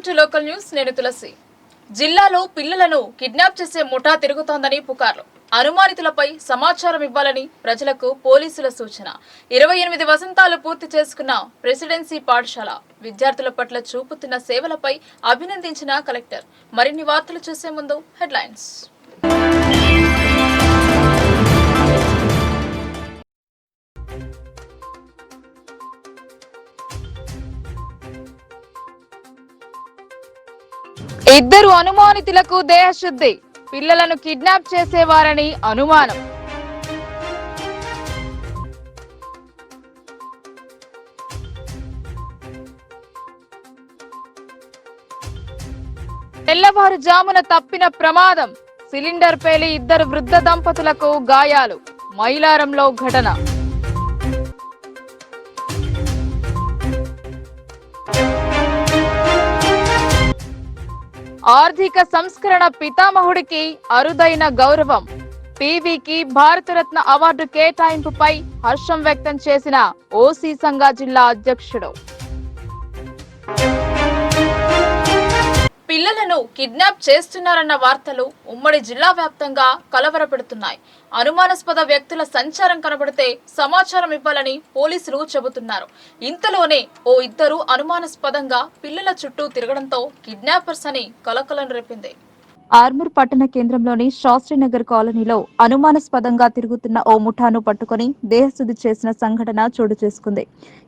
Welcome to local news. నేను తులసి. జిల్లాలో పిల్లలను కిడ్నాప్ చేసే ముఠా తిరుగుతోందని పుకార్లు. అనుమానితులపై సమాచారం ఇవ్వాలని ప్రజలకు పోలీసుల సూచన. 28 వసంతాలు పూర్తి చేసుకున్న ప్రెసిడెన్సీ పాఠశాల విద్యార్థుల పట్ల చూపుతున్న సేవలపై అభినందించిన కలెక్టర్. మరిన్ని వార్తలు చూసే ముందు హెడ్లైన్స్. ఇద్దరు అనుమానితులకు దేహశుద్ధి. పిల్లలను కిడ్నాప్ చేసేవారని అనుమానం. తెల్లవారుజామున తప్పిన ప్రమాదం. సిలిండర్ పేలి ఇద్దరు వృద్ధ దంపతులకు గాయాలు. మైలారంలో ఘటన. ఆర్థిక సంస్కరణ పితామహుడికి అరుదైన గౌరవం. పీవీకి భారతరత్న అవార్డు కేటాయింపుపై హర్షం వ్యక్తం చేసిన ఓసీ సంఘ జిల్లా అధ్యక్షుడు. పిల్లలను కిడ్నాప్ చేస్తున్నారన్న వార్తలు ఉమ్మడి జిల్లా వ్యాప్తంగా కలవరపెడుతున్నాయి. అనుమానాస్పద వ్యక్తుల సంచారం కనబడితే సమాచారం ఇవ్వాలని పోలీసులు చెబుతున్నారు. ఇంతలోనే ఓ ఇద్దరు అనుమానాస్పదంగా పిల్లల చుట్టూ తిరగడంతో కిడ్నాపర్స్ అని కలకలం రేపింది. ఆర్మూర్ పట్టణ కేంద్రంలోని శాస్త్రీనగర్ కాలనీలో అనుమానాస్పదంగా తిరుగుతున్న ఓ ముఠాను పట్టుకుని దేహశుద్ధి చేసిన సంఘటన చోటు చేసుకుంది.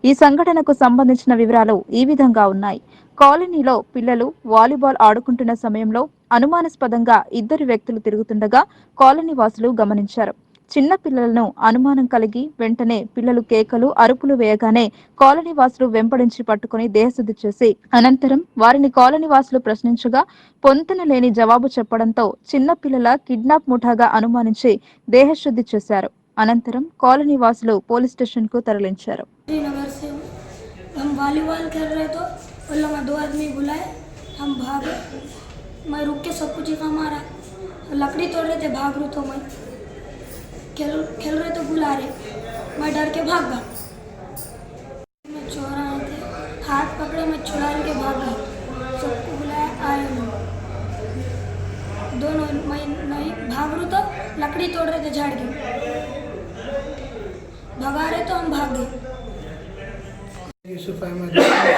ఈ సంఘటనకు సంబంధించిన వివరాలు ఈ విధంగా ఉన్నాయి. కాలనీలో పిల్లలు వాలీబాల్ ఆడుకుంటున్న సమయంలో అనుమానాస్పదంగా ఇద్దరు వ్యక్తులు తిరుగుతుండగా కాలనీ వాసులు గమనించారు. చిన్న పిల్లలను అనుమానం కలిగి వెంటనే పిల్లలు కేకలు అరుపులు వేయగానే కాలనీ వాసులు వెంపడించి పట్టుకుని దేహశుద్ధి చేసి అనంతరం వారిని కాలనీ వాసులు ప్రశ్నించగా పొంతన లేని జవాబు చెప్పడంతో చిన్న పిల్లల కిడ్నాప్ ముఠాగా అనుమానించి దేహశుద్ధి చేశారు. అనంతరం కాలనీ వాసులు పోలీస్ స్టేషన్ కు తరలించారు. दो आदमी बुलाए, हम भागे। मैं रुक के सब कुछ ही मारा, लकड़ी तोड़ रहे थे, भाग रू तो मैं खेल रहे तो बुला रहे, मैं डर के भाग गया। मैं चोर आए थे, हाथ पकड़े, मैं छुड़ा के भाग गया। सबको बुलाया, आए लोग दोनों। मैं नहीं भाग रू तो लकड़ी तोड़ रहे थे झाड़ के, भगा रहे तो हम भाग गए। यूसुफ अहमद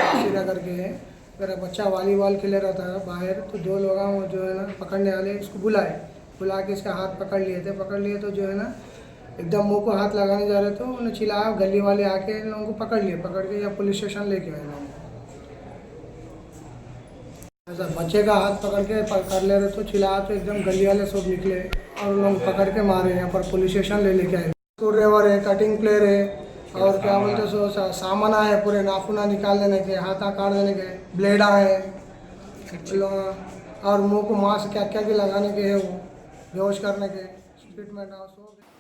श्रीनगर के हैं। मेरा बच्चा वॉलीबॉल खेले रहा था बाहर, तो दो लोग वो जो है ना पकड़ने वाले उसको बुला के इसका हाथ पकड़ लिए तो जो है ना एकदम मुंह को हाथ लगाने जा रहे थे। उन्हें चिल्लाया, गली वाले आके इन लोगों को पकड़ के या पुलिस स्टेशन लेके आए लोग। ऐसा बच्चे का हाथ पकड़ के कर ले रहे तो चिल्लाया तो एकदम गली वाले सब निकले और लोग पकड़ के मारे। यहाँ पर पुलिस स्टेशन लेके आए। स्क्रू ड्राइवर है, कटिंग प्लेयर है और क्या बोलते सो सामान है, पूरे नाखूना निकाल देने के, हाथ काट देने के, ब्लेडा है और मुंह को मास्क क्या क्या लगाने के है, वो बेहोश करने के ट्रीटमेंट।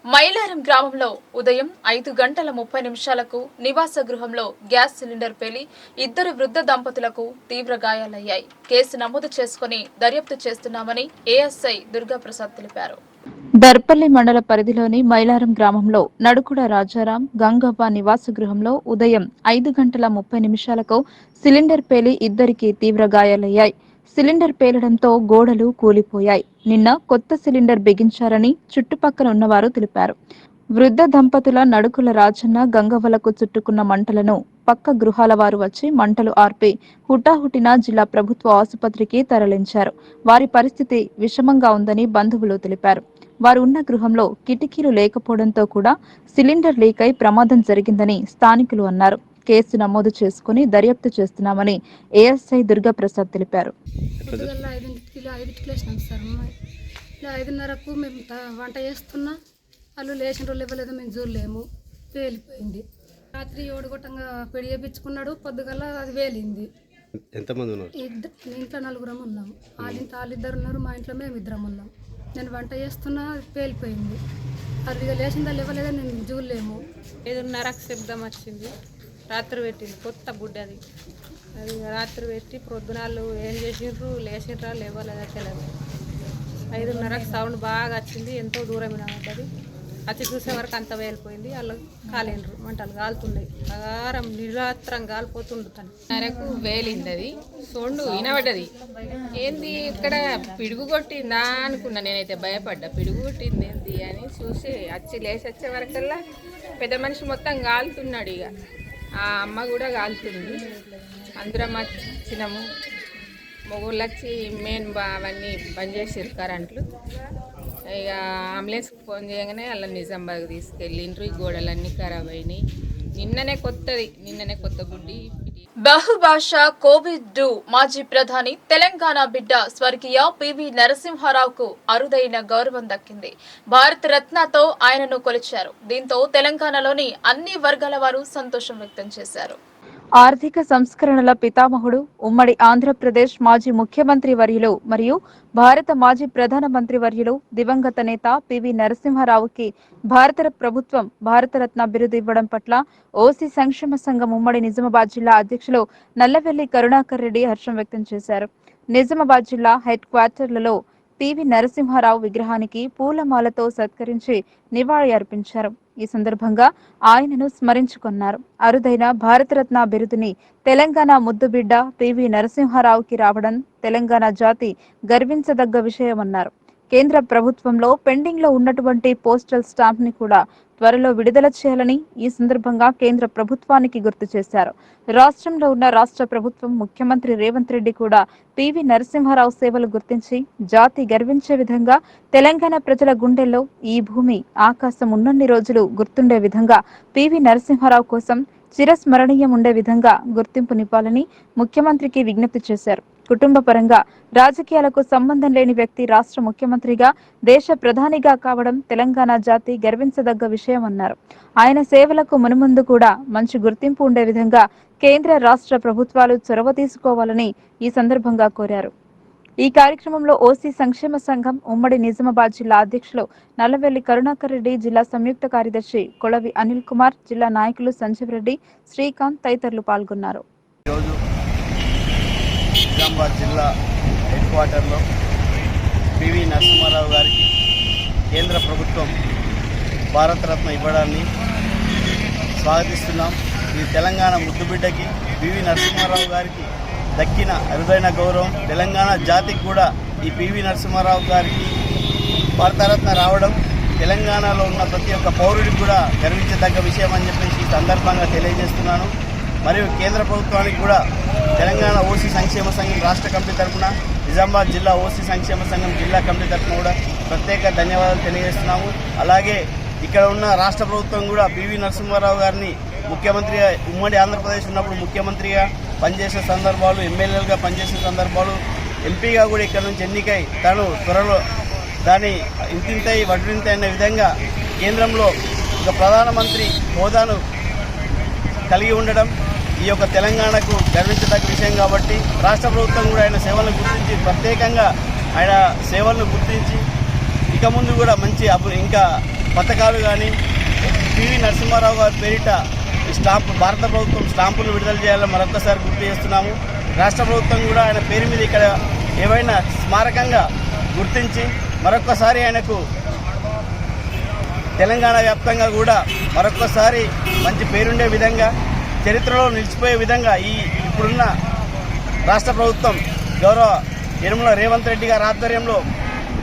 మైలారం గ్రామంలో ఉదయం 5:30 నివాస గృహంలో గ్యాస్ సిలిండర్ పేలి ఇద్దరు వృద్ధ దంపతులకు తీవ్ర గాయాలయ్యాయి. కేసు నమోదు చేసుకుని దర్యాప్తు చేస్తున్నామని ఏఎస్ఐ దుర్గాప్రసాద్ తెలిపారు. దర్పల్లి మండల పరిధిలోని మైలారం గ్రామంలో నడుకుడ రాజారాం గంగవ్వ నివాస గృహంలో ఉదయం 5:30 సిలిండర్ పేలి ఇద్దరికి తీవ్ర గాయాలయ్యాయి. సిలిండర్ పేలడంతో గోడలు కూలిపోయాయి. నిన్న కొత్త సిలిండర్ బిగించారని చుట్టుపక్కల ఉన్నవారు తెలిపారు. వృద్ధ దంపతుల నడుకుల రాజన్న గంగవ్వలకు చుట్టుకున్న మంటలను పక్క గృహాల వారు వచ్చి మంటలు ఆర్పి హుటాహుటిన జిల్లా ప్రభుత్వ ఆసుపత్రికి తరలించారు. వారి పరిస్థితి విషమంగా ఉందని బంధువులు తెలిపారు. వారు ఉన్న గృహంలో కిటికీలు లేకపోవడంతో కూడా సిలిండర్ లీక్ అయి ప్రమాదం జరిగిందని స్థానికులు అన్నారు. కేసు నమోదు చేసుకుని దర్యాప్తు చేస్తున్నామని ఏఎస్ఐ దుర్గాప్రసాద్ తెలిపారు. 5:30కు మేము వంట చేస్తున్నా, వాళ్ళు లేచిన రోజులు ఇవ్వలేదు, మేము చూడలేము, పేలిపోయింది. రాత్రి 7 గొట్టంగా పెడి చేయించుకున్నాడు, పొద్దుగల అది వేలింది. ఎంతమంది ఉన్నారు? ఇంట్లో 4 ఉన్నాము. వాళ్ళిద్దరు ఉన్నారు, మా ఇంట్లో మేము 2 ఉన్నాం. నేను వంట చేస్తున్నా, పేలిపోయింది. అది లేచిందా ఇవ్వలేదా నేను చూడలేము. 5:30కు శబ్దం వచ్చింది. రాత్రి పెట్టింది కొత్త బుడ్డ అది రాత్రి పెట్టి ప్రొద్దునాళ్ళు ఏం చేసిండ్రు, లేచిండ్రా లేవలేదా తెలియదు. 5:30కు సౌండ్ బాగా వచ్చింది, ఎంతో దూరం వినబడ్డది. వచ్చి చూసే వరకు అంత వేలిపోయింది. వాళ్ళు కాలేండ్రు, మంటలు కాలుతున్నాయి, అగారం నిరాత్రం కాలిపోతుండు. తను నరకు వేలింది, అది సొండు వినబడ్డది. ఏంది ఇక్కడ పిడుగు కొట్టిందా అనుకున్నా, నేనైతే భయపడ్డా. పిడుగు కొట్టింది ఏంది అని చూసి వచ్చి లేచి వచ్చే వరకల్లా పెద్ద మనిషి మొత్తం కాలుతున్నాడు. ఇక ఆ అమ్మ కూడా కాలుతుంది. అందరం వచ్చినాము. మొగుళ్ళు వచ్చి మెయిన్ అవన్నీ బంద్ చేసారు కరెంట్లు. ఇక అంబులెన్స్కి ఫోన్ చేయగానే అలా నిజామాబాద్కి తీసుకెళ్ళిండ్రు. ఈ గోడలన్నీ ఖరాబ్ అయినాయి. నిన్ననే కొత్త గుడ్డి. బహుభాషా కోవిడ్ మాజీ ప్రధాని తెలంగాణ బిడ్డ స్వర్గీయ పివి నరసింహారావుకు అరుదైన గౌరవం దక్కింది. భారత రత్నతో ఆయనను కొలిచారు. దీంతో తెలంగాణలోని అన్ని వర్గాల వారు సంతోషం వ్యక్తం చేశారు. ఆర్థిక సంస్కరణల పితామహుడు, ఉమ్మడి ఆంధ్రప్రదేశ్ మాజీ ముఖ్యమంత్రి వర్యులు మరియు భారత మాజీ ప్రధానమంత్రి వర్యులు దివంగత నేత పివి నరసింహారావుకి భారత ప్రభుత్వం భారతరత్న బిరుదు ఇవ్వడం పట్ల ఓసీ సంక్షేమ సంఘం ఉమ్మడి నిజామాబాద్ జిల్లా అధ్యక్షులు నల్లవెల్లి కరుణాకర్ రెడ్డి హర్షం వ్యక్తం చేశారు. నిజామాబాద్ జిల్లా హెడ్ క్వార్టర్లలో పివి నరసింహారావు విగ్రహానికి పూలమాలతో సత్కరించి నివాళి అర్పించారు. ఈ సందర్భంగా ఆయనను స్మరించుకున్నారు. అరుదైన భారతరత్న బిరుదుని తెలంగాణ ముద్దుబిడ్డ పివి నరసింహారావుకి రావడం తెలంగాణ జాతి గర్వించదగ్గ విషయమన్నారు. కేంద్ర ప్రభుత్వంలో పెండింగ్ లో ఉన్నటువంటి పోస్టల్ స్టాంప్ ని కూడా త్వరలో విడుదల చేయాలని ఈ సందర్భంగా కేంద్ర ప్రభుత్వానికి గుర్తు చేశారు. రాష్ట్రంలో ఉన్న రాష్ట్ర ప్రభుత్వం ముఖ్యమంత్రి రేవంత్ రెడ్డి కూడా పివి నరసింహారావు సేవలు గుర్తించి జాతి గర్వించే విధంగా తెలంగాణ ప్రజల గుండెల్లో ఈ భూమి ఆకాశం ఉన్నన్ని రోజులు గుర్తుండే విధంగా పివి నరసింహారావు కోసం చిరస్మరణీయం ఉండే విధంగా గుర్తింపునివ్వాలని ముఖ్యమంత్రికి విజ్ఞప్తి చేశారు. కుటుంబ పరంగా రాజకీయాలకు సంబంధం లేని వ్యక్తి రాష్ట్ర ముఖ్యమంత్రిగా దేశ ప్రధానిగా కావడం తెలంగాణ జాతి గర్వించదగ్గ విషయమన్నారు. ఆయన సేవలకు మునుముందు కూడా మంచి గుర్తింపు ఉండే విధంగా కేంద్ర రాష్ట్ర ప్రభుత్వాలు చొరవ తీసుకోవాలని ఈ సందర్భంగా కోరారు. ఈ కార్యక్రమంలో ఓసీ సంక్షేమ సంఘం ఉమ్మడి నిజామాబాద్ జిల్లా అధ్యక్షులు నల్లవెల్లి కరుణాకర్ రెడ్డి, జిల్లా సంయుక్త కార్యదర్శి కొళవి అనిల్ కుమార్, జిల్లా నాయకులు సంజీవ్ రెడ్డి, శ్రీకాంత్ తదితరులు పాల్గొన్నారు. నిజామాబాద్ జిల్లా హెడ్ క్వార్టర్లో పివి నరసింహారావు గారికి కేంద్ర ప్రభుత్వం భారతరత్న ఇవ్వడాన్ని స్వాగతిస్తున్నాం. ఈ తెలంగాణ ముద్దుబిడ్డకి పివి నరసింహారావు గారికి దక్కిన అరుదైన గౌరవం. తెలంగాణ జాతికి కూడా ఈ పివి నరసింహారావు గారికి భారతరత్న రావడం తెలంగాణలో ఉన్న ప్రతి ఒక్క పౌరుడికి కూడా గర్వించదగ్గ విషయం అని చెప్పేసి ఈ సందర్భంగా తెలియజేస్తున్నాను. మరియు కేంద్ర ప్రభుత్వానికి కూడా తెలంగాణ ఓసీ సంక్షేమ సంఘం రాష్ట్ర కమిటీ తరఫున, నిజామాబాద్ జిల్లా ఓసీ సంక్షేమ సంఘం జిల్లా కమిటీ తరఫున కూడా ప్రత్యేక ధన్యవాదాలు తెలియజేస్తున్నాము. అలాగే ఇక్కడ ఉన్న రాష్ట్ర ప్రభుత్వం కూడా పివి నరసింహారావు గారిని ముఖ్యమంత్రిగా, ఉమ్మడి ఆంధ్రప్రదేశ్ ఉన్నప్పుడు ముఖ్యమంత్రిగా పనిచేసే సందర్భాలు, ఎమ్మెల్యేలుగా పనిచేసే సందర్భాలు, ఎంపీగా కూడా ఇక్కడ నుంచి ఎన్నికై తను త్వరలో దాని ఇంతింతై వడ్డింతై అనే విధంగా కేంద్రంలో ఒక ప్రధానమంత్రి హోదాను కలిగి ఉండడం ఈ యొక్క తెలంగాణకు గర్వించదగ్గ విషయం. కాబట్టి రాష్ట్ర ప్రభుత్వం కూడా ఆయన సేవలను గుర్తించి, ప్రత్యేకంగా ఆయన సేవలను గుర్తించి ఇక ముందు కూడా మంచి ఇంకా పథకాలు కానీ పివి నరసింహారావు గారి పేరిట స్టాంపు, భారత ప్రభుత్వం స్టాంపులు విడుదల చేయాలని మరొకసారి గుర్తు చేస్తున్నాము. రాష్ట్ర ప్రభుత్వం కూడా ఆయన పేరు మీద ఇక్కడ ఏవైనా స్మారకంగా గుర్తించి మరొకసారి ఆయనకు తెలంగాణ వ్యాప్తంగా కూడా మరొకసారి మంచి పేరుండే విధంగా, చరిత్రలో నిలిచిపోయే విధంగా ఇప్పుడున్న రాష్ట్ర ప్రభుత్వం గౌరవ యనమల రేవంత్ రెడ్డి గారి ఆధ్వర్యంలో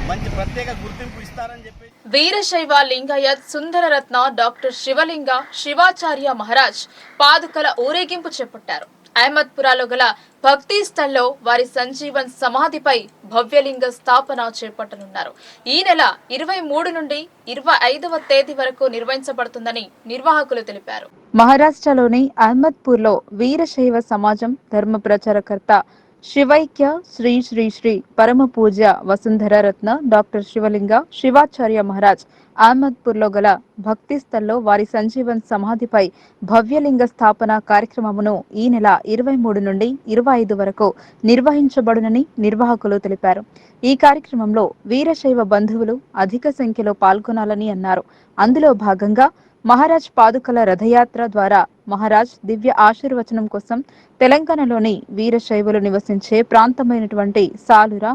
మంచి ప్రత్యేక గుర్తింపు ఇస్తారని చెప్పి వీరశైవ లింగాయత్ సుందరరత్న డాక్టర్ శివలింగ శివాచార్య మహారాజ్ పాదుకల ఊరేగింపు చేపట్టారు. అహ్మద్పురాలో గల భక్తి స్థల్లో వారి సంజీవన్ సమాధిపై భవ్యలింగ స్థాపన చేపట్టనున్నారు. ఈ నెల 23 నుండి 25వ తేదీ వరకు నిర్వహించబడుతుందని నిర్వాహకులు తెలిపారు. మహారాష్ట్రలోని అహ్మద్పూర్లో వీరశైవ సమాజం ధర్మ ప్రచారకర్త శివైక్య శ్రీ శ్రీ శ్రీ పరమ పూజ వసుంధర రత్న డాక్టర్ శివలింగ శివాచార్య మహారాజ్ అహ్మద్పూర్లో గల భక్తి స్థల్లో వారి సంజీవన్ సమాధిపై భవ్యలింగ స్థాపన కార్యక్రమమును ఈ నెల 23 నుండి 25 వరకు నిర్వహించబడునని నిర్వాహకులు తెలిపారు. ఈ కార్యక్రమంలో వీరశైవ బంధువులు అధిక సంఖ్యలో పాల్గొనాలని అన్నారు. అందులో భాగంగా మహారాజ్ పాదుకల రథయాత్ర ద్వారా మహారాజ్ దివ్య ఆశీర్వచనం కోసం తెలంగాణలోని వీరశైవులు నివసించే ప్రాంతమైనటువంటి సాలుర,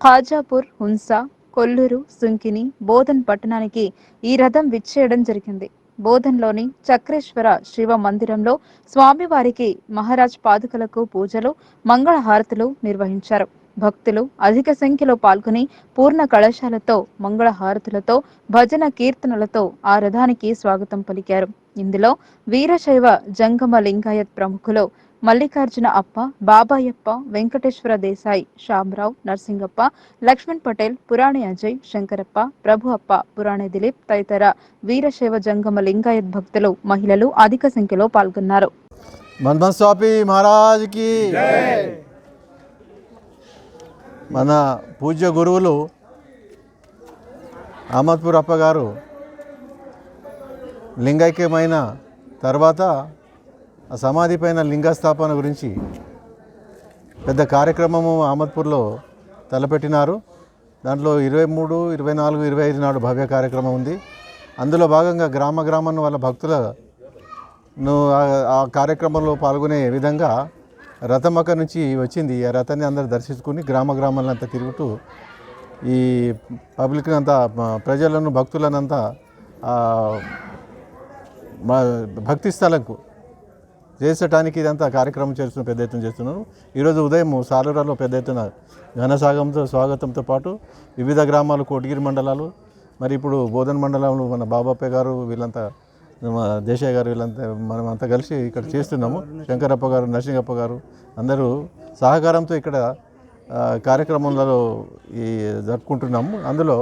ఖాజాపూర్, హున్సా, కొల్లూరు, సుంకిని, బోధన్ పట్టణానికి ఈ రథం విచ్చేయడం జరిగింది. బోధన్లోని చక్రేశ్వర శివ మందిరంలో స్వామివారికి మహారాజ్ పాదుకలకు పూజలు, మంగళహారతులు నిర్వహించారు. భక్తులు అధిక సంఖ్యలో పాల్గొని పూర్ణ కళశాలతో, మంగళహారతులతో, భజన కీర్తనలతో ఆ రథానికి స్వాగతం పలికారు. ఇందులో వీరశైవ జంగమ లింగాయత్ ప్రముఖులు మల్లికార్జున అప్ప, బాబాయప్ప, వెంకటేశ్వర దేశాయ్, శ్యామరావు, నర్సింగప్ప, లక్ష్మణ్ పటేల్, పురాణి అజయ్, శంకరప్ప, ప్రభు అప్ప, పురాణి దిలీప్ తదితర వీరశైవ జంగమ లింగాయత్ భక్తులు, మహిళలు అధిక సంఖ్యలో పాల్గొన్నారు. మన పూజ్య గురువులు అహ్మద్పూర్ అప్ప గారు లింగైక్యమైన తర్వాత ఆ సమాధి పైన లింగస్థాపన గురించి పెద్ద కార్యక్రమము అహ్మద్పూర్లో తలపెట్టినారు. దాంట్లో 23, 24, 25 నాడు భవ్య కార్యక్రమం ఉంది. అందులో భాగంగా గ్రామాన్ని వాళ్ళ భక్తులను ఆ కార్యక్రమంలో పాల్గొనే విధంగా రథం అక్కడి నుంచి వచ్చింది. ఆ రథాన్ని అందరూ దర్శించుకుని గ్రామాలంతా తిరుగుతూ ఈ పబ్లిక్ అంతా, ప్రజలను, భక్తులనంతా భక్తి స్థలంకు చేసటానికి ఇదంతా కార్యక్రమం చేస్తున్న పెద్ద ఎత్తున చేస్తున్నాను. ఈరోజు ఉదయం సాలూరాలో పెద్ద ఎత్తున ఘనసాగంతో స్వాగతంతో పాటు వివిధ గ్రామాలు, కోటగిరి మండలాలు, మరి ఇప్పుడు బోధన్ మండలంలో మన బాబాప్ప గారు, వీళ్ళంతా దేశాయ్ గారు, వీళ్ళంతా మనమంతా కలిసి ఇక్కడ చేస్తున్నాము. శంకరప్ప గారు, నరసింగప్ప గారు అందరూ సహకారంతో ఇక్కడ కార్యక్రమంలో జరుపుకుంటున్నాము. అందులో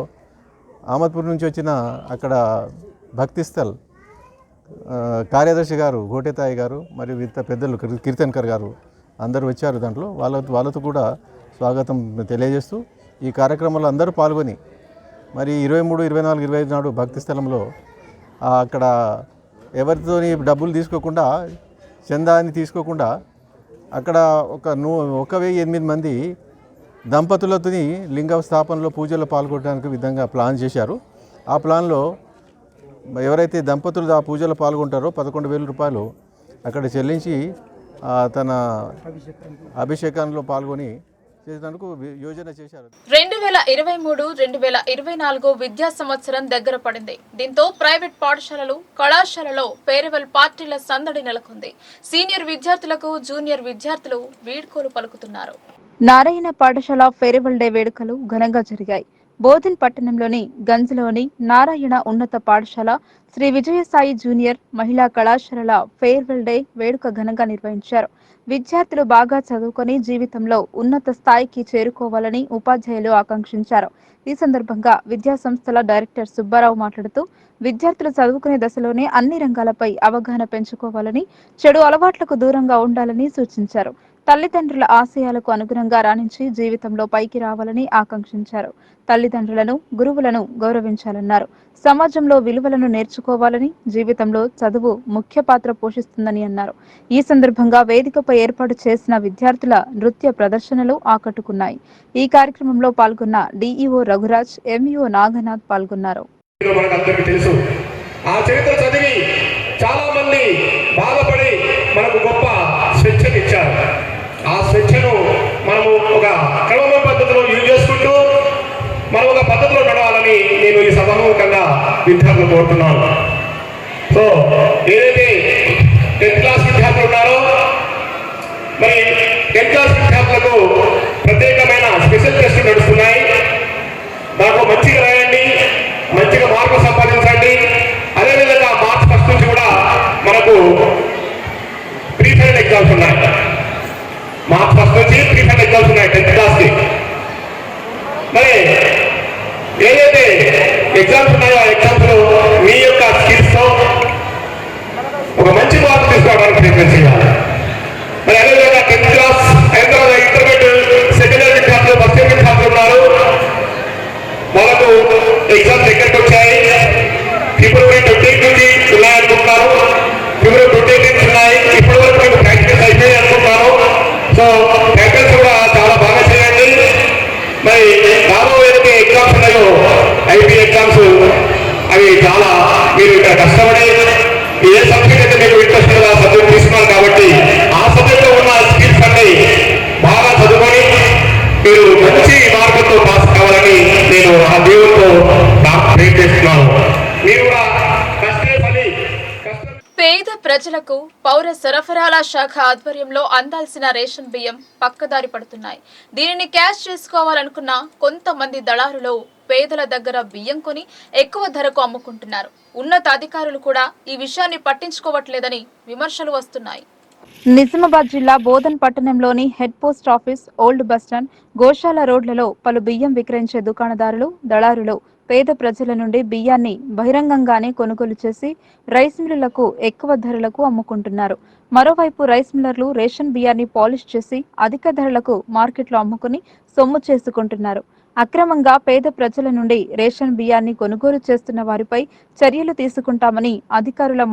అహ్మద్పూర్ నుంచి వచ్చిన అక్కడ భక్తిస్థల్ కార్యదర్శి గారు గోటేతాయి గారు, మరియు వివిధ పెద్దలు కీర్తన్కర్ గారు అందరూ వచ్చారు. దాంట్లో వాళ్ళతో కూడా స్వాగతం తెలియజేస్తూ ఈ కార్యక్రమంలో అందరూ పాల్గొని మరి 23, 24, 25 నాడు భక్తి స్థలంలో అక్కడ ఎవరితోని డబ్బులు తీసుకోకుండా, చందాన్ని తీసుకోకుండా అక్కడ ఒక 1008 మంది దంపతులతో లింగ స్థాపనలో పూజలో పాల్గొనడానికి విధంగా ప్లాన్ చేశారు. ఆ ప్లాన్లో ఎవరైతే దంపతులు ఆ పూజలో పాల్గొంటారో 11,000 రూపాయలు అక్కడ చెల్లించి తన అభిషేకంలో పాల్గొని చేసేందుకు యోజన చేశారు. 2023-2024 విద్యా సంవత్సరం దగ్గర పడింది. దీంతో ప్రైవేట్ పాఠశాలలు, కళాశాలలో ఫేర్వెల్ పార్టీల సందడి నెలకొంది. సీనియర్ విద్యార్థులకు జూనియర్ విద్యార్థులు వీడ్కోలు పలుకుతున్నారు. నారాయణ పాఠశాల ఫేర్వెల్ డే వేడుకలు ఘనంగా జరిగాయి. బోధన్ పట్టణంలోని గంజ్లోని నారాయణ ఉన్నత పాఠశాల, శ్రీ విజయసాయి జూనియర్ మహిళా కళాశాలల ఫేర్వెల్ డే వేడుక ఘనంగా నిర్వహించారు. విద్యార్థులు బాగా చదువుకొని జీవితంలో ఉన్నత స్థాయికి చేరుకోవాలని ఉపాధ్యాయులు ఆకాంక్షించారు. ఈ సందర్భంగా విద్యా సంస్థల డైరెక్టర్ సుబ్బారావు మాట్లాడుతూ విద్యార్థులు చదువుకునే దశలోనే అన్ని రంగాలపై అవగాహన పెంచుకోవాలని, చెడు అలవాట్లకు దూరంగా ఉండాలని సూచించారు. తల్లిదండ్రుల ఆశయాలకు అనుగుణంగా రాణించి జీవితంలో పైకి రావాలని ఆకాంక్షించారు. తల్లిదండ్రులను, గురువులను గౌరవించాలన్నారు. సమాజంలో విలువలను నేర్చుకోవాలని, జీవితంలో చదువు ముఖ్య పాత్ర పోషిస్తుందని అన్నారు. ఈ సందర్భంగా వేదికపై ఏర్పాటు చేసిన విద్యార్థుల నృత్య ప్రదర్శనలు ఆకట్టుకున్నాయి. ఈ కార్యక్రమంలో పాల్గొన్న డిఈఓ రఘురాజ్, ఎంఈఓ నాగనాథ్ పాల్గొన్నారు. చాలా మంది బాధపడి మనకు గొప్ప స్వేచ్ఛను ఇచ్చారు. ఆ స్వేచ్ఛను మనము ఒక క్రమ పద్ధతిలో యూజ్ చేసుకుంటూ మనం ఒక పద్ధతిలో నడవాలని నేను ఈ సభాముఖంగా విద్యార్థులు కోరుతున్నాను. సో ఏదైతే 10th క్లాస్ విద్యార్థులు ఉన్నారో, మరి 10th క్లాస్ విద్యార్థులకు ప్రత్యేకమైన స్పెషల్ టెస్టులు నడుస్తున్నాయి. దాంట్లో మంచిగా రాయండి, మంచిగా మార్కులు సంపాదించండి. అదేవిధంగా మార్చ్ 1 నుంచి కూడా మనకు ప్రీ ఫైనల్ ఎగ్జామ్స్ ఉన్నాయి. మార్చ్ 1 నుంచి ప్రీ ఫైనల్ ఎగ్జామ్స్ ఉన్నాయి 10th క్లాస్కి. మరి ఏదైతే ఎగ్జామ్స్ ఉన్నాయో ఆ ఎగ్జామ్స్లో మీ యొక్క స్కిల్స్తో ఒక మంచి మార్పు తీసుకోవడానికి ప్రయత్నం చేయాలి. మరి అదేవిధంగా 10th క్లాస్ అయిన తర్వాత ఇంటర్మీడియట్, సెకండ్ ఇయర్ విద్యార్థులు, ఫస్ట్ ఇయర్ విద్యార్థులు ఉన్నారు. వాళ్ళకు ఎగ్జామ్స్ దగ్గరికి వచ్చాయి. ఫిబ్రవరి 20 నుంచి ఉన్నాయనుకుంటున్నారు. ఫిబ్రవరి 20 నుంచి ఉన్నాయి. ఇప్పటి వరకు మీకు ప్రాక్టికల్స్ అయిపోయాయి అనుకుంటున్నాను. సో ప్రాక్టికల్స్ కూడా చాలా బాగా చేయండి. మరి రాబోయేది ఎగ్జామ్స్ ఉన్నాయో ఐపీ ఎగ్జామ్స్, అవి చాలా మీరు ఇక్కడ కష్టపడి ఏ సబ్జెక్ట్ అయితే మీకు ఇంట్రెస్ట్ ఉందో ఆ సబ్జెక్ట్ తీసుకున్నారు కాబట్టి ఆ సబ్జెక్ట్లో ఉన్న స్కిల్స్ అన్ని బాగా చదువుకొని మీరు మంచి మార్కులతో పాస్ కావాలని నేను ఆ దేవుడితో ప్రే చేస్తున్నాను. మీరు కూడా కష్టమే పని పేద ప్రజలకు పౌర సరఫరాల శాఖ ఆధ్వర్యంలో అందాల్సిన రేషన్ బియ్యం పక్కదారి పడుతున్నాయి. దీనిని క్యాష్ చేసుకోవాలనుకున్న కొంతమంది దళారులు పేదల దగ్గర బియ్యం కొని ఎక్కువ ధరకు అమ్ముకుంటున్నారు. ఉన్నతాధికారులు కూడా ఈ విషయాన్ని పట్టించుకోవట్లేదని విమర్శలు వస్తున్నాయి. నిజామాబాద్ జిల్లా బోధన్ పట్టణంలోని head post office, old bus stand, గోశాల రోడ్లలో పలు బియ్యం విక్రయించే దుకాణదారులు, దళారులు పేద ప్రజల నుండి బియ్యాన్ని బహిరంగంగానే కొనుగోలు చేసి రైస్ మిల్లులకు ఎక్కువ ధరలకు అమ్ముకుంటున్నారు. మరోవైపు రైస్ మిల్లర్లు రేషన్ బియ్యాన్ని పాలిష్ చేసి అధిక ధరలకు మార్కెట్లో అమ్ముకుని సొమ్ము చేసుకుంటున్నారు. అక్రమంగా పేద ప్రజల నుండి రేషన్ బియ్యాన్ని కొనుగోలు చేస్తున్న వారిపై చర్యలు తీసుకుంటామని అధికారుల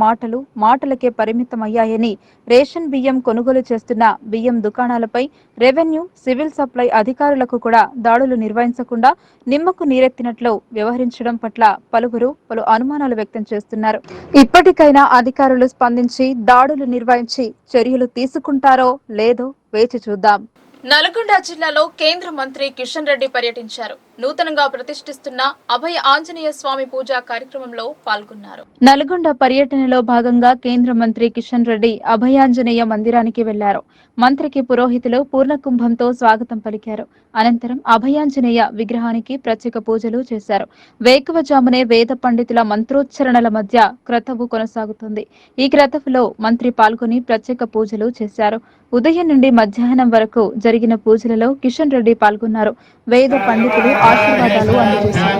మాటలకే పరిమితమయ్యాయని, రేషన్ బియ్యం కొనుగోలు చేస్తున్న బియ్యం దుకాణాలపై రెవెన్యూ, సివిల్ సప్లై అధికారులకు కూడా దాడులు నిర్వహించకుండా నిమ్మకు నీరెత్తినట్లు వ్యవహరించడం పట్ల పలువురు పలు అనుమానాలు వ్యక్తం చేస్తున్నారు. ఇప్పటికైనా అధికారులు స్పందించి దాడులు నిర్వహించి చర్యలు తీసుకుంటారో లేదో వేచి చూద్దాం. నల్గొండ జిల్లాలో కేంద్ర మంత్రి కిషన్ రెడ్డి పర్యటించారు. నూతనంగా ప్రతిష్ఠిస్తున్న అభయ ఆంజనేయ స్వామి పూజా కార్యక్రమంలో పాల్గొన్నారు. నల్గొండ పర్యటనలో భాగంగా కేంద్ర మంత్రి కిషన్ రెడ్డి అభయాంజనేయ మందిరానికి వెళ్లారు. మంత్రికి పురోహితులు పూర్ణకుంభంతో స్వాగతం పలికారు. అనంతరం అభయాంజనేయ విగ్రహానికి ప్రత్యేక పూజలు చేశారు. వేకువజామునే వేద పండితుల మంత్రోచ్చరణల మధ్య క్రతువు కొనసాగుతుంది. ఈ క్రతువులో మంత్రి పాల్గొని ప్రత్యేక పూజలు చేశారు. ఉదయం నుండి మధ్యాహ్నం వరకు జరిగిన పూజలలో కిషన్ రెడ్డి పాల్గొన్నారు. వేద పండితులు ఆశీర్వాదాలు అందజేశారు.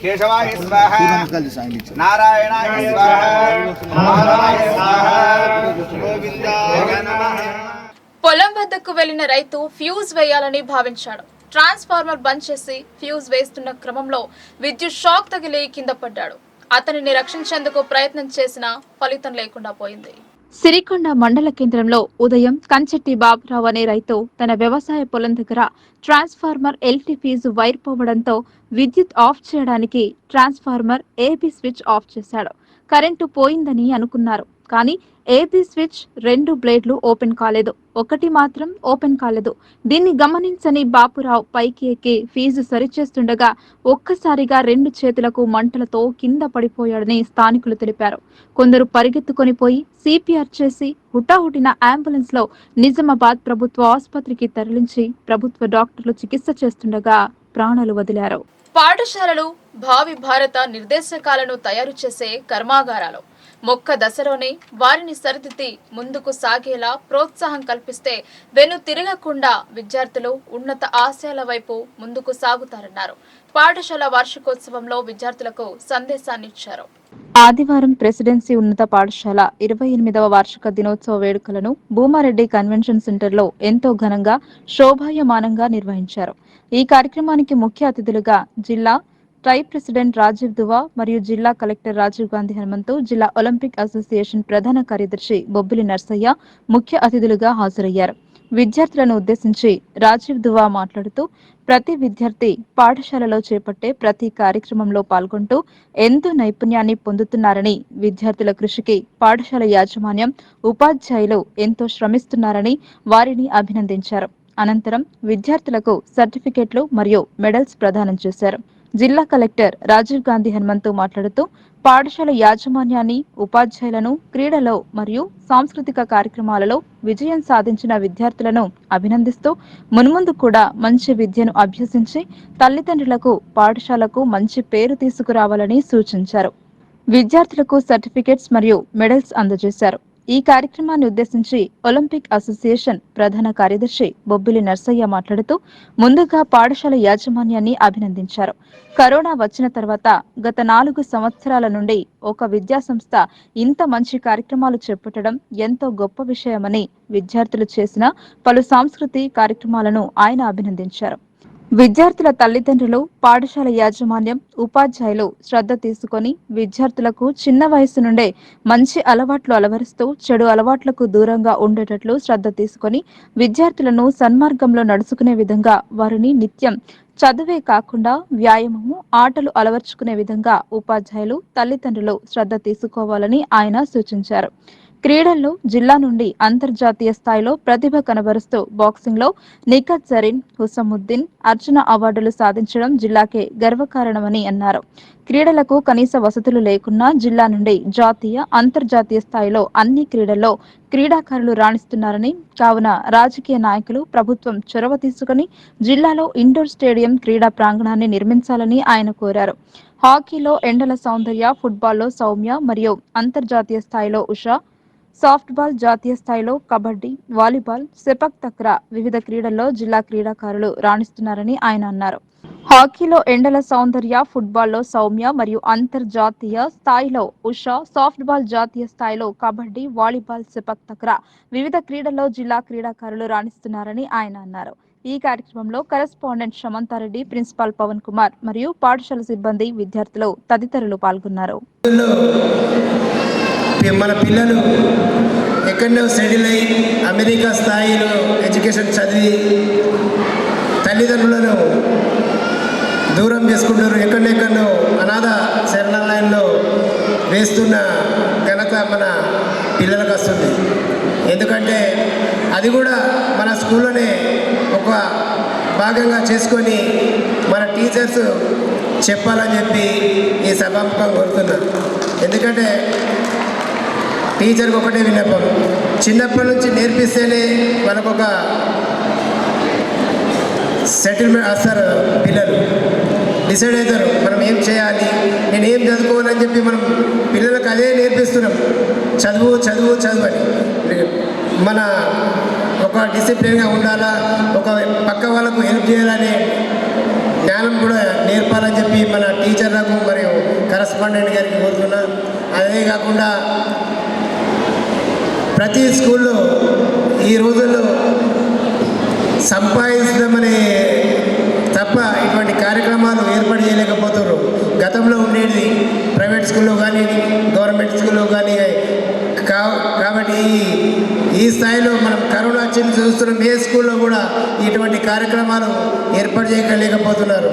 కేశవాయ స్వాహ, నారాయణాయ స్వాహ, మాధవాయ స్వాహ, గోవిందాయ నమః. పొలం వద్దకు వెళ్లిన రైతు ఫ్యూజ్ వేయాలని భావించాడు. ట్రాన్స్ఫార్మర్ బంద్ చేసి ఫ్యూజ్ వేస్తున్న క్రమంలో విద్యుత్ షాక్ తగిలి కింద పడ్డాడు. అతనిని రక్షించేందుకు ప్రయత్నం చేసినా ఫలితం లేకుండా పోయింది. సిరికొండ మండల కేంద్రంలో ఉదయం కంచెట్టి బాబురావు అనే రైతు తన వ్యవసాయ పొలం దగ్గర ట్రాన్స్ఫార్మర్ ఎల్టీ ఫీజు వైర్ పోవడంతో విద్యుత్ ఆఫ్ చేయడానికి ట్రాన్స్ఫార్మర్ ఏబీ స్విచ్ ఆఫ్ చేశాడు. కరెంటు పోయిందని అనుకున్నారు. కానీ ఏబీ స్విచ్ 2 బ్లేడ్లు ఓపెన్ కాలేదు, ఒకటి మాత్రం ఓపెన్ కాలేదు. దీన్ని గమనించని బాపురావు పైకి ఎక్కి ఫీజు సరిచేస్తుండగా ఒక్కసారిగా 2 చేతులకు మంటలతో కింద పడిపోయాడని స్థానికులు తెలిపారు. కొందరు పరిగెత్తుకొని పోయి సిపిఆర్ చేసి హుటాహుటిన అంబులెన్స్ లో నిజామాబాద్ ప్రభుత్వ ఆసుపత్రికి తరలించి ప్రభుత్వ డాక్టర్లు చికిత్స చేస్తుండగా ప్రాణాలు వదిలారు. పాఠశాలలు భావి భారత నిర్దేశకాలను తయారు చేసే కర్మాగారాలు మొక్క దశలోనే వారిని సరిదిద్ది ముందుకు సాగేలా ప్రోత్సాహం కల్పిస్తే వెను తిరగకుండా విద్యార్థులు ఉన్నత ఆశయాల వైపు ముందుకు సాగుతారన్నారు. పాఠశాల వార్షికోత్సవంలో విద్యార్థులకు సందేశాన్నిచ్చారు. ఆదివారం ప్రెసిడెన్సీ ఉన్నత పాఠశాల 28వ వార్షిక దినోత్సవ వేడుకలను భూమారెడ్డి కన్వెన్షన్ సెంటర్లో ఎంతో ఘనంగా శోభాయమానంగా నిర్వహించారు. ఈ కార్యక్రమానికి ముఖ్య అతిథులుగా జిల్లా ట్రై ప్రెసిడెంట్ రాజీవ్ దువా మరియు జిల్లా కలెక్టర్ రాజీవ్ గాంధీ హనుమంతు, జిల్లా ఒలింపిక్ అసోసియేషన్ ప్రధాన కార్యదర్శి బొబ్బిలి నర్సయ్య ముఖ్య అతిథులుగా హాజరయ్యారు. విద్యార్థులను ఉద్దేశించి రాజీవ్ దువా మాట్లాడుతూ ప్రతి విద్యార్థి పాఠశాలలో చేపట్టే ప్రతి కార్యక్రమంలో పాల్గొంటూ ఎంతో నైపుణ్యాన్ని పొందుతున్నారని, విద్యార్థుల కృషికి పాఠశాల యాజమాన్యం, ఉపాధ్యాయులు ఎంతో శ్రమిస్తున్నారని వారిని అభినందించారు. అనంతరం విద్యార్థులకు సర్టిఫికెట్లు మరియు మెడల్స్ ప్రదానం చేశారు. జిల్లా కలెక్టర్ రాజీవ్ గాంధీ హనుమంతు మాట్లాడుతూ పాఠశాల యాజమాన్యాన్ని, ఉపాధ్యాయులను క్రీడలో మరియు సాంస్కృతిక కార్యక్రమాలలో విజయం సాధించిన విద్యార్థులను అభినందిస్తూ మున్ముందు కూడా మంచి విద్యను అభ్యసించి తల్లిదండ్రులకు, పాఠశాలకు మంచి పేరు తీసుకురావాలని సూచించారు. విద్యార్థులకు సర్టిఫికెట్స్ మరియు మెడల్స్ అందజేశారు. ఈ కార్యక్రమాన్ని ఉద్దేశించి ఒలింపిక్ అసోసియేషన్ ప్రధాన కార్యదర్శి బొబ్బిలి నర్సయ్య మాట్లాడుతూ ముందుగా పాఠశాల యాజమాన్యాన్ని అభినందించారు. కరోనా వచ్చిన తర్వాత గత 4 సంవత్సరాల నుండి ఒక విద్యాసంస్థ ఇంత మంచి కార్యక్రమాలు చేపట్టడం ఎంతో గొప్ప విషయమని, విద్యార్థులు చేసిన పలు సాంస్కృతిక కార్యక్రమాలను ఆయన అభినందించారు. విద్యార్థుల తల్లిదండ్రులు, పాఠశాల యాజమాన్యం, ఉపాధ్యాయులు శ్రద్ధ తీసుకొని విద్యార్థులకు చిన్న వయసు నుండే మంచి అలవాట్లు అలవరుస్తూ చెడు అలవాట్లకు దూరంగా ఉండేటట్లు శ్రద్ధ తీసుకొని విద్యార్థులను సన్మార్గంలో నడుచుకునే విధంగా వారిని నిత్యం చదువే కాకుండా వ్యాయామము, ఆటలు అలవర్చుకునే విధంగా ఉపాధ్యాయులు, తల్లిదండ్రులు శ్రద్ధ తీసుకోవాలని ఆయన సూచించారు. క్రీడల్లో జిల్లా నుండి అంతర్జాతీయ స్థాయిలో ప్రతిభ కనబరుస్తూ బాక్సింగ్లో నిఖత్ జరీన్, హుసముద్దీన్, అర్జున అవార్డులు సాధించడం జిల్లాకే గర్వకారణమని అన్నారు. క్రీడలకు కనీస వసతులు లేకున్నా జిల్లా నుండి జాతీయ, అంతర్జాతీయ స్థాయిలో అన్ని క్రీడల్లో క్రీడాకారులు రాణిస్తున్నారని, కావున రాజకీయ నాయకులు, ప్రభుత్వం చొరవ తీసుకుని జిల్లాలో ఇండోర్ స్టేడియం క్రీడా ప్రాంగణాన్ని నిర్మించాలని ఆయన కోరారు. హాకీలో ఎండల సౌందర్య, ఫుట్బాల్లో సౌమ్య మరియు అంతర్జాతీయ స్థాయిలో ఉషా, సాఫ్ట్బాల్ జాతీయ స్థాయిలో కబడ్డీ, వాలీబాల్, సెపక్ తక్రా వివిధ క్రీడల్లో జిల్లా క్రీడాకారులు రాణిస్తున్నారని ఆయన అన్నారు. హాకీలో ఎండల సౌందర్య, ఫుట్బాల్లో సౌమ్య మరియు అంతర్జాతీయ స్థాయిలో ఉషా, సాఫ్ట్బాల్ జాతీయ స్థాయిలో కబడ్డీ, వాలీబాల్, సెపక్ తక్రా వివిధ క్రీడల్లో జిల్లా క్రీడాకారులు రాణిస్తున్నారని ఆయన అన్నారు. ఈ కార్యక్రమంలో కరెస్పాండెంట్ శమంతారెడ్డి, ప్రిన్సిపాల్ పవన్ కుమార్ మరియు పాఠశాల సిబ్బంది, విద్యార్థులు తదితరులు పాల్గొన్నారు. మన పిల్లలు ఎక్కడో సెటిల్ అయ్యి అమెరికా స్థాయిలో ఎడ్యుకేషన్ చదివి తల్లిదండ్రులను దూరం చేసుకుంటారు. ఎక్కడెక్కడో అనాథ శరణాలయంలో వేస్తున్న ఘనత మన పిల్లలకు వస్తుంది. ఎందుకంటే అది కూడా మన స్కూల్లోనే ఒక భాగంగా చేసుకొని మన టీచర్స్ చెప్పాలని చెప్పి ఈ సభాముఖం కోరుతున్నారు. ఎందుకంటే టీచర్కి ఒకటే విన్నపం, చిన్నప్పటి నుంచి నేర్పిస్తేనే వాళ్ళకు ఒక సెటిల్మెంట్ వస్తారు. పిల్లలు డిసైడ్ అవుతారు మనం ఏం చేయాలి, నేను ఏం చదువుకోవాలని చెప్పి మనం పిల్లలకు అదే నేర్పిస్తున్నాం. చదువు చదువు చదువు అని మన ఒక డిసిప్లిన్గా ఉండాలా, ఒక పక్క వాళ్ళకు హెల్ప్ చేయాలనే జ్ఞానం కూడా నేర్పాలని చెప్పి మన టీచర్లకు మరియు కరస్పాండెంట్ గారికి కోరుతున్నా. అదే కాకుండా ప్రతి స్కూల్లో ఈ రోజుల్లో సంపాదించడమనే తప్ప ఇటువంటి కార్యక్రమాలు ఏర్పాటు చేయలేకపోతున్నారు. గతంలో ఉండేది ప్రైవేట్ స్కూల్లో కానీ గవర్నమెంట్ స్కూల్లో కానీ. కాబట్టి ఈ స్థాయిలో మనం కరోనా వచ్చింది చూస్తున్నాం. ఏ స్కూల్లో కూడా ఇటువంటి కార్యక్రమాలు ఏర్పాటు చేయలేకపోతున్నారు.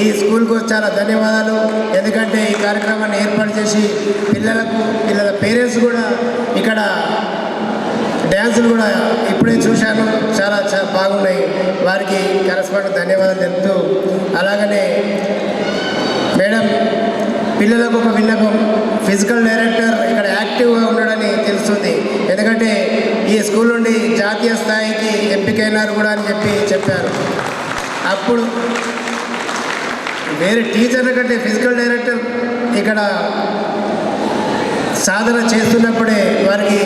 ఈ స్కూల్కు చాలా ధన్యవాదాలు. ఎందుకంటే ఈ కార్యక్రమాన్ని ఏర్పాటు చేసి పిల్లల పేరెంట్స్ కూడా ఇక్కడ డ్యాన్సులు కూడా ఇప్పుడే చూశాను, చాలా బాగున్నాయి. వారికి కరెస్పాండెంట్ ధన్యవాదాలు తెలుపుతూ, అలాగనే మేడం పిల్లలకు ఒక విన్నపం, ఫిజికల్ డైరెక్టర్ ఇక్కడ యాక్టివ్గా ఉండడని తెలుస్తుంది. ఎందుకంటే ఈ స్కూల్ నుండి జాతీయ స్థాయికి ఎంపికైనారు కూడా అని చెప్పారు. అప్పుడు వేరే టీచర్ల కంటే ఫిజికల్ డైరెక్టర్ ఇక్కడ సాధన చేస్తున్నప్పుడే వారికి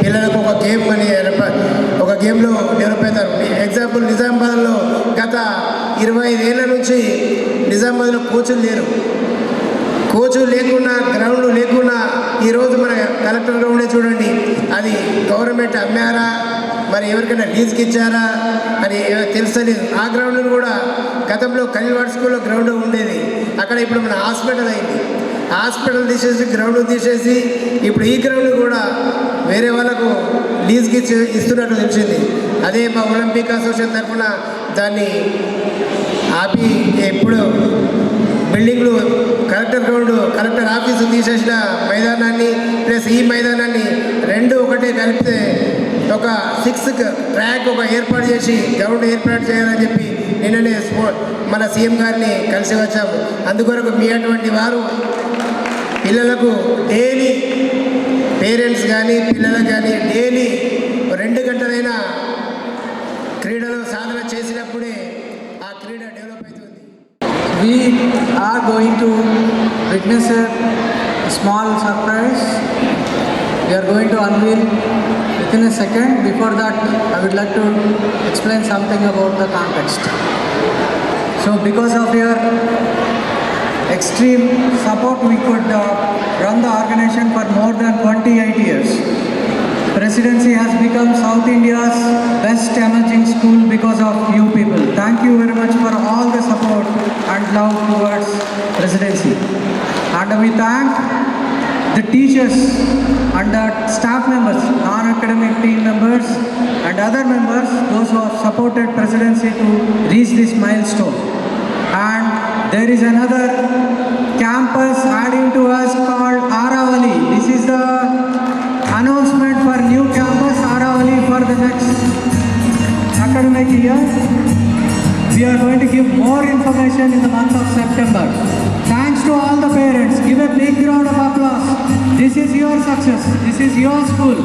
పిల్లలకు ఒక గేమ్ అని ఒక గేమ్లో డెవలప్ అవుతారు. ఎగ్జాంపుల్ నిజామాబాద్లో గత 25 ఏళ్ళ నుంచి నిజామాబాద్లో కోచులు లేరు. కోచు లేకుండా, గ్రౌండ్ లేకుండా ఈరోజు మన కలెక్టర్ గ్రౌండే చూడండి, అది గవర్నమెంట్ అమ్మారా మరి ఎవరికైనా లీజ్కి ఇచ్చారా అని తెలుస్తలేదు. ఆ గ్రౌండ్ను కూడా గతంలో కన్వీనర్ స్కూల్లో గ్రౌండ్ ఉండేది, అక్కడ ఇప్పుడు మన హాస్పిటల్ అయింది. హాస్పిటల్ తీసేసి గ్రౌండ్ తీసేసి ఇప్పుడు ఈ గ్రౌండ్ కూడా వేరే వాళ్ళకు లీజ్కి ఇస్తున్నట్టు తెలిసింది. అదే మా ఒలింపిక్ అసోసియేషన్ తరఫున దాన్ని ఆపి ఎప్పుడు బిల్డింగ్లు కలెక్టర్ గ్రౌండ్, కలెక్టర్ ఆఫీసు తీసేసిన మైదానాన్ని ప్లస్ ఈ మైదానాన్ని రెండు ఒకటే కలిపితే ఒక 6 ట్రాక్ ఒక ఏర్పాటు చేసి గ్రౌండ్ ఏర్పాటు చేయాలని చెప్పి నిన్ననే మన సీఎం గారిని కలిసి వచ్చాము. అందుకొరకు మీ అటువంటి వారు పిల్లలకు డైలీ, పేరెంట్స్ కానీ పిల్లలకు కానీ డైలీ 2 గంటలైనా క్రీడలో సాధన చేసినప్పుడే ఆ క్రీడ డెవలప్ అవుతుంది. We are going to witness a small surprise. We are going to unveil within a second. Before that, I would like to explain something about the context. So because of your extreme support, we could run the organization for more than 28 years. President Presidency has become South India's best emerging school because of you people. Thank you very much for all the support and love towards Presidency. And we thank the teachers and the staff members, non-academic team members and other members, those who have supported Presidency to reach this milestone. And there is another campus adding to us called Aravali. This is the announcement for new campus Aravali for the next academic year. We are going to give more information in the month of September. Thanks to all the parents. Give a big round of applause. This is your success. This is your school.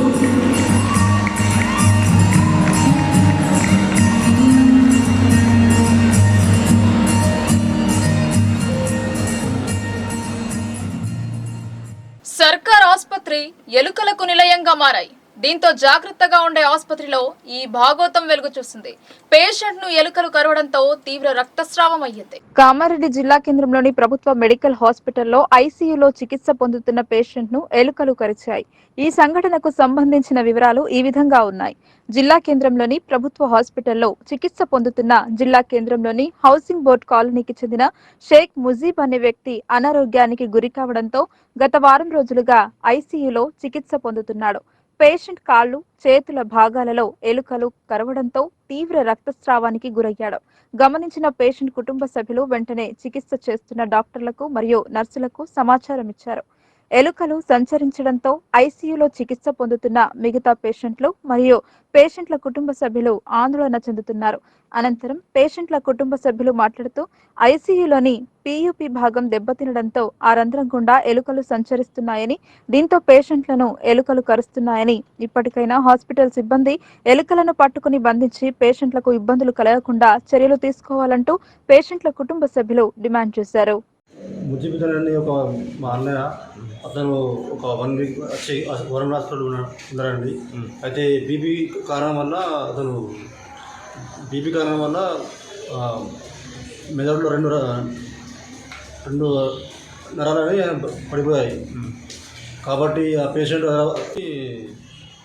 సర్కార్ ఆసుపత్రి ఎలుకలకు నిలయంగా మారాయి. దీంతో జాగ్రత్తగా ఉండే ఆసుపత్రిలో ఈ భాగోతం వెలుగు చూసింది. పేషెంట్ ను ఎలుకలు కరవడంతో తీవ్ర రక్తస్రావం అయ్యింది. కామారెడ్డి జిల్లా కేంద్రంలోని ప్రభుత్వ మెడికల్ హాస్పిటల్లో ఐసీయూలో చికిత్స పొందుతున్న పేషెంట్ ను ఎలుకలు కరిచాయి. ఈ సంఘటనకు సంబంధించిన వివరాలు ఈ విధంగా ఉన్నాయి. జిల్లా కేంద్రంలోని ప్రభుత్వ హాస్పిటల్లో చికిత్స పొందుతున్న జిల్లా కేంద్రంలోని హౌసింగ్ బోర్డ్ కాలనీకి చెందిన షేక్ ముజీబ్ అనే వ్యక్తి అనారోగ్యానికి గురి కావడంతో గత వారం రోజులుగా ఐసీయూలో చికిత్స పొందుతున్నాడు. పేషెంట్ కాళ్లు, చేతుల భాగాలలో ఎలుకలు కరవడంతో తీవ్ర రక్తస్రావానికి గురయ్యాడు. గమనించిన పేషెంట్ కుటుంబ సభ్యులు వెంటనే చికిత్స చేస్తున్న డాక్టర్లకు మరియు నర్సులకు సమాచారం ఇచ్చారు. ఎలుకలు సంచరించడంతో ఐసీయూలో చికిత్స పొందుతున్న మిగతా పేషెంట్లు మరియు పేషెంట్ల కుటుంబ సభ్యులు ఆందోళన చెందుతున్నారు. అనంతరం పేషెంట్ల కుటుంబ సభ్యులు మాట్లాడుతూ ఐసీయూలోని పీయూపీ భాగం దెబ్బతినడంతో ఆ రంధ్రం గుండా ఎలుకలు సంచరిస్తున్నాయని, దీంతో పేషెంట్లను ఎలుకలు కరుస్తున్నాయని, ఇప్పటికైనా హాస్పిటల్ సిబ్బంది ఎలుకలను పట్టుకుని బంధించి పేషెంట్లకు ఇబ్బందులు కలగకుండా చర్యలు తీసుకోవాలంటూ పేషెంట్ల కుటుంబ సభ్యులు డిమాండ్ చేశారు. ముజీబుద్దీన్ అని ఒక మా అన్నయ్య, అతను ఒక 1 వీక్ వచ్చి వరంగల్ హాస్పిటల్ ఉన్నారండి. అయితే బీపీ కారణం వల్ల మెదడులో రెండు నరాలని పడిపోయాయి. కాబట్టి ఆ పేషెంట్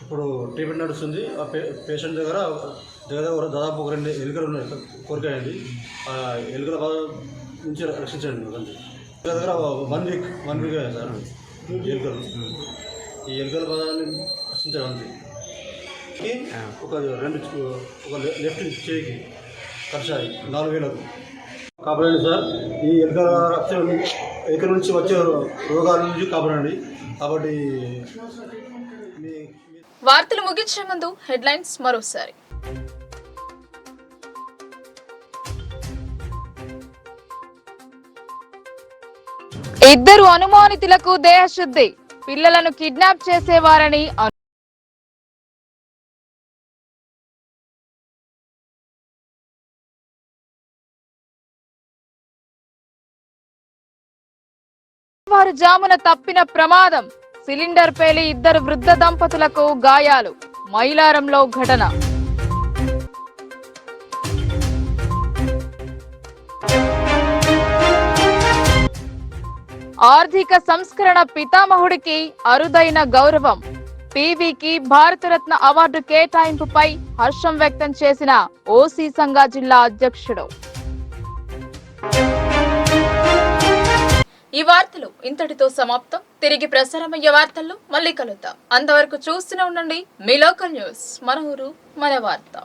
ఇప్పుడు ట్రీట్మెంట్ నడుస్తుంది. ఆ పేషెంట్ దగ్గర దాదాపు ఒక 2 ఎలుకలు ఉన్నాయి, కోరికాయండి. ఆ ఎలుకల బాధ నుంచి రక్షించండి. అంతే దగ్గర 1 వీక్ సార్ ఎలుకలు. ఈ ఎలుకల బాధని రక్షించాలి. అంతే ఒక లెఫ్ట్ చేయికి ఖర్చాయి 4,000కు. కాపాడండి సార్. ఈ ఎలుకల నుంచి వచ్చే రోగాల నుంచి కాపాడండి. కాబట్టి వార్తలు ముగించే ముందు హెడ్లైన్స్ మరోసారి. ఇద్దరు అనుమానితులకు దేహశుద్ధి, పిల్లలను కిడ్నాప్ చేసేవారని జామున తప్పిన ప్రమాదం, సిలిండర్ పేలి 2 వృద్ధ దంపతులకు గాయాలు, మైలారంలో ఘటన. ఆర్థిక సంస్కరణ పితామహుడికి అరుదైన గౌరవం, పీవీకి భారతరత్న అవార్డు కేటాయింపుపై హర్షం వ్యక్తం చేసిన ఓసీ సంఘ జిల్లా అధ్యక్షుడు. ఈ వార్తలు ఇంతటితో సమాప్తం. తిరిగి ప్రసారమయ్యే వార్తల్లో మళ్ళీ కలుద్దాం. అంతవరకు చూస్తూనే ఉండండి మీ లోకల్ న్యూస్. మన ఊరు మన వార్త.